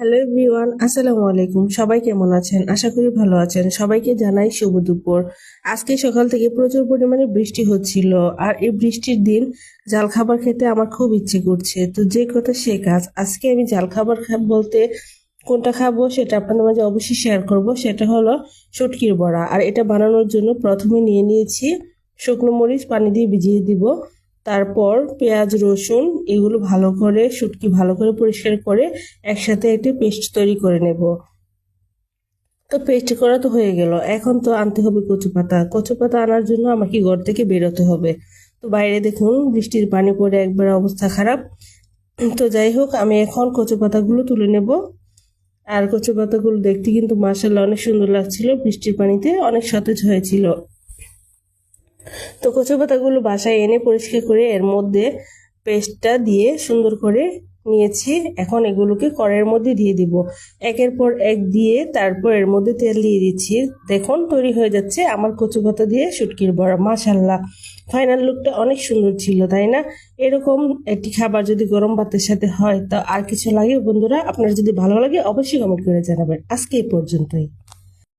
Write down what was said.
Hello everyone, আসসালামু আলাইকুম। সবাই কেমন আছেন? আশা করি ভালো আছেন। সবাইকে জানাই শুভ দুপুর। আজকে সকাল থেকে প্রচুর পরিমাণে বৃষ্টি হচ্ছিল, আর এই বৃষ্টির দিন জাল খাবার খেতে আমার খুব ইচ্ছে করছে। তো যে কথা সে কাজ, আজকে আমি জাল খাবার বলতে কোনটা খাবো সেটা আপনাদের মাঝে অবশ্যই শেয়ার করব। সেটা হলো শুটকির বড়া। আর এটা বানানোর জন্য প্রথমে নিয়ে নিয়েছি শুকনো মরিচ, পানি দিয়ে ভিজিয়ে দিব। তারপর পেঁয়াজ, রসুন এগুলো ভালো করে, শুটকি ভালো করে পরিষ্কার করে একসাথে একটি পেস্ট তৈরি করে নেব। তো পেস্ট করা তো হয়ে গেল, এখন তো আনতে হবে কচু পাতা। কচু পাতা আনার জন্য আমাকে ঘর থেকে বেরোতে হবে। তো বাইরে দেখুন বৃষ্টির পানি পড়ে একবার অবস্থা খারাপ। তো যাই হোক, আমি এখন কচু পাতাগুলো তুলে নেব। আর কচু পাতাগুলো দেখতে কিন্তু মাশাআল্লাহ অনেক সুন্দর লাগছিল, বৃষ্টির পানিতে অনেক সতেজ হয়েছিল। তো কচু পাতাগুলো বাসায় এনে পরিষ্কার করে এর মধ্যে পেস্টটা দিয়ে সুন্দর করে নিয়েছি। এখন এগুলোকে কড়াইয়ের মধ্যে দিয়ে দিব, একের পর এক দিয়ে। তারপর এর মধ্যে তেল দিয়ে দিচ্ছি। দেখুন তৈরি হয়ে যাচ্ছে আমার কচু পাতা দিয়ে শুটকির বড়া। মাশাল্লাহ, ফাইনাল লুকটা অনেক সুন্দর ছিল, তাই না? এরকম একটি খাবার যদি গরম ভাতের সাথে হয়, তা আর কিছু লাগে? বন্ধুরা, আপনার যদি ভালো লাগে অবশ্যই কমেন্ট করে জানাবেন। আজকে এই পর্যন্তই।